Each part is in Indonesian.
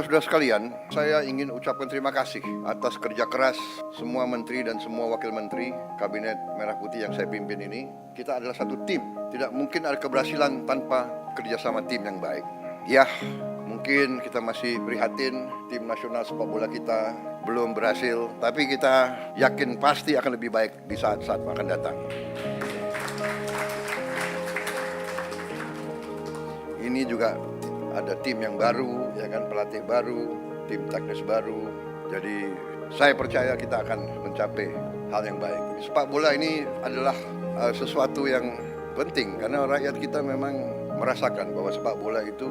Saudara-saudara sekalian, saya ingin ucapkan terima kasih atas kerja keras semua menteri dan semua wakil menteri Kabinet Merah Putih yang saya pimpin ini. Kita adalah satu tim, tidak mungkin ada keberhasilan tanpa kerjasama tim yang baik. Ya, mungkin kita masih prihatin tim nasional sepak bola kita belum berhasil, tapi kita yakin pasti akan lebih baik di saat-saat akan datang. Ini juga ada tim yang baru, ya kan, pelatih baru, tim teknis baru. Jadi saya percaya kita akan mencapai hal yang baik. Sepak bola ini adalah sesuatu yang penting karena rakyat kita memang merasakan bahwa sepak bola itu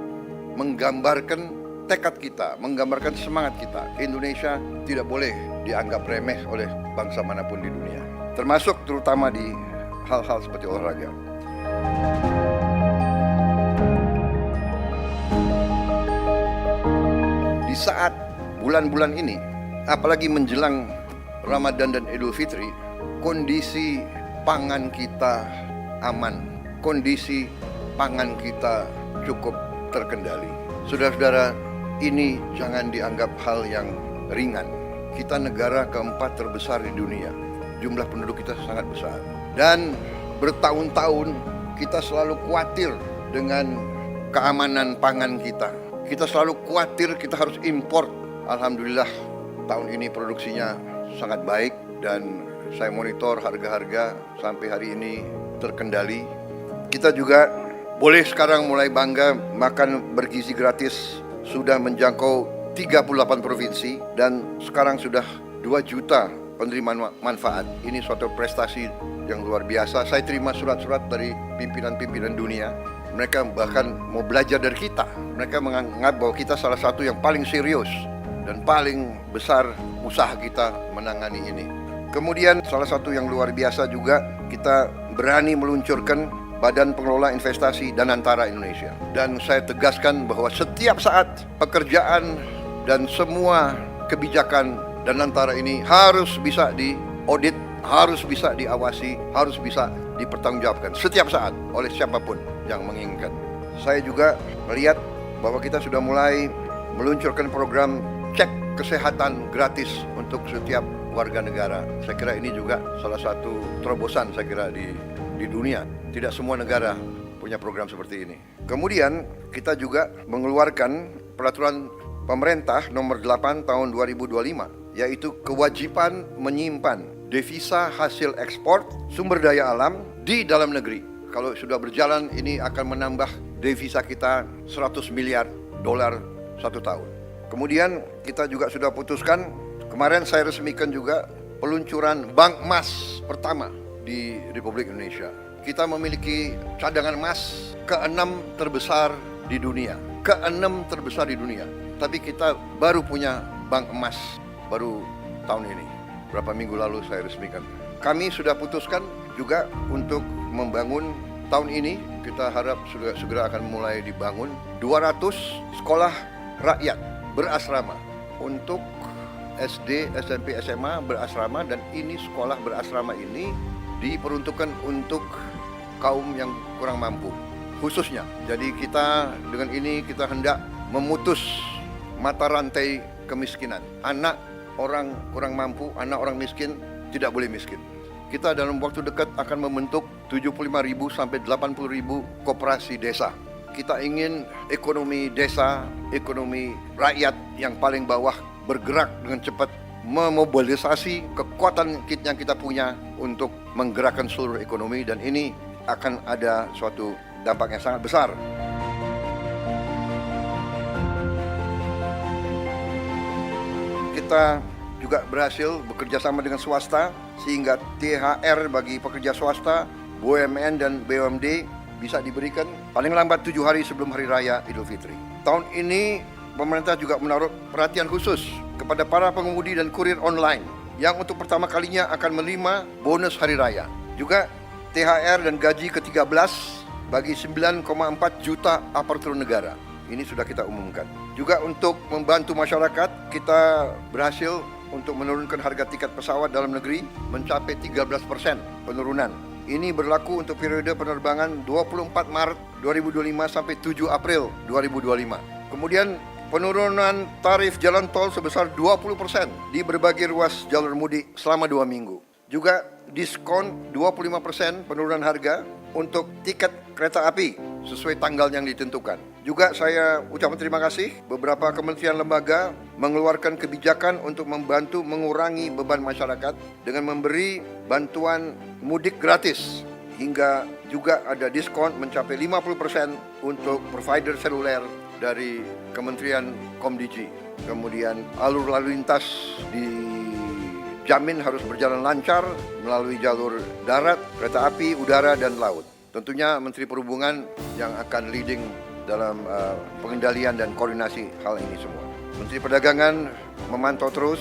menggambarkan tekad kita, menggambarkan semangat kita. Indonesia tidak boleh dianggap remeh oleh bangsa manapun di dunia, termasuk terutama di hal-hal seperti olahraga. Di saat bulan-bulan ini, apalagi menjelang Ramadan dan Idul Fitri, kondisi pangan kita aman, kondisi pangan kita cukup terkendali. Saudara-saudara, ini jangan dianggap hal yang ringan. Kita negara keempat terbesar di dunia, jumlah penduduk kita sangat besar, dan bertahun-tahun kita selalu khawatir dengan keamanan pangan kita. Kita selalu khawatir kita harus impor. Alhamdulillah tahun ini produksinya sangat baik dan saya monitor harga-harga sampai hari ini terkendali. Kita juga boleh sekarang mulai bangga makan bergizi gratis, sudah menjangkau 38 provinsi dan sekarang sudah 2 juta penerima manfaat. Ini suatu prestasi yang luar biasa. Saya terima surat-surat dari pimpinan-pimpinan dunia. Mereka bahkan mau belajar dari kita. Mereka menganggap bahwa kita salah satu yang paling serius dan paling besar usaha kita menangani ini. Kemudian salah satu yang luar biasa juga, kita berani meluncurkan Badan Pengelola Investasi Danantara Indonesia. Dan saya tegaskan bahwa setiap saat pekerjaan dan semua kebijakan Danantara ini harus bisa diaudit, harus bisa diawasi, harus bisa dipertanggungjawabkan setiap saat oleh siapapun yang menginginkan. Saya juga melihat bahwa kita sudah mulai meluncurkan program cek kesehatan gratis untuk setiap warga negara. Saya kira ini juga salah satu terobosan saya kira di dunia. Tidak semua negara punya program seperti ini. Kemudian kita juga mengeluarkan peraturan pemerintah nomor 8 tahun 2025, yaitu kewajiban menyimpan devisa hasil ekspor sumber daya alam di dalam negeri. Kalau sudah berjalan, ini akan menambah devisa kita 100 miliar dolar 1 tahun. Kemudian kita juga sudah putuskan, kemarin saya resmikan juga peluncuran bank emas pertama di Republik Indonesia. Kita memiliki cadangan emas ke-6 terbesar di dunia. Ke-6 terbesar di dunia. Tapi kita baru punya bank emas baru tahun ini. Berapa minggu lalu saya resmikan. Kami sudah putuskan juga untuk membangun tahun ini, kita harap segera akan mulai dibangun 200 sekolah rakyat berasrama untuk SD, SMP, SMA berasrama, dan ini sekolah berasrama ini diperuntukkan untuk kaum yang kurang mampu khususnya. Jadi kita dengan ini kita hendak memutus mata rantai kemiskinan. Anak orang kurang mampu, anak orang miskin tidak boleh miskin. Kita dalam waktu dekat akan membentuk 75.000 sampai 80.000 koperasi desa. Kita ingin ekonomi desa, ekonomi rakyat yang paling bawah bergerak dengan cepat, memobilisasi kekuatan yang kita punya untuk menggerakkan seluruh ekonomi, dan ini akan ada suatu dampak yang sangat besar. Kita juga berhasil bekerja sama dengan swasta sehingga THR bagi pekerja swasta, BUMN dan BUMD bisa diberikan paling lambat 7 hari sebelum Hari Raya Idul Fitri. Tahun ini pemerintah juga menaruh perhatian khusus kepada para pengemudi dan kurir online yang untuk pertama kalinya akan menerima bonus Hari Raya. Juga THR dan gaji ke-13 bagi 9,4 juta aparatur negara. Ini sudah kita umumkan. Juga untuk membantu masyarakat, kita berhasil untuk menurunkan harga tiket pesawat dalam negeri mencapai 13% penurunan. Ini berlaku untuk periode penerbangan 24 Maret 2025 sampai 7 April 2025. Kemudian penurunan tarif jalan tol sebesar 20% di berbagai ruas jalur mudik selama 2 minggu. Juga diskon 25% penurunan harga untuk tiket kereta api sesuai tanggal yang ditentukan. Juga saya ucapkan terima kasih beberapa kementerian lembaga mengeluarkan kebijakan untuk membantu mengurangi beban masyarakat dengan memberi bantuan mudik gratis, hingga juga ada diskon mencapai 50% untuk provider seluler dari Kementerian Komdiji. Kemudian alur lalu lintas dijamin harus berjalan lancar melalui jalur darat, kereta api, udara, dan laut. Tentunya Menteri Perhubungan yang akan leading dalam pengendalian dan koordinasi hal ini semua. Menteri Perdagangan memantau terus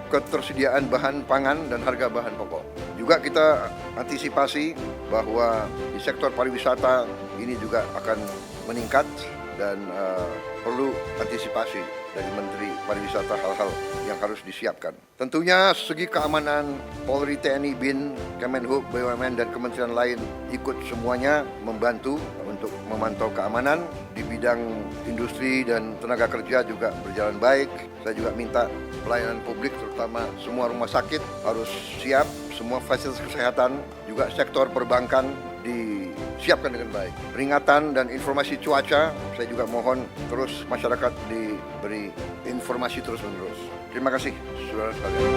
ketersediaan bahan pangan dan harga bahan pokok. Juga kita antisipasi bahwa di sektor pariwisata ini juga akan meningkat dan perlu antisipasi dari Menteri Pariwisata hal-hal yang harus disiapkan. Tentunya segi keamanan, Polri, TNI, BIN, Kemenhub, BUMN, dan kementerian lain ikut semuanya membantu untuk memantau keamanan. Di bidang industri dan tenaga kerja juga berjalan baik. Saya juga minta pelayanan publik, terutama semua rumah sakit harus siap, semua fasilitas kesehatan, juga sektor perbankan disiapkan dengan baik. Peringatan dan informasi cuaca, saya juga mohon terus masyarakat diberi informasi terus-menerus. Terima kasih, saudara sekalian.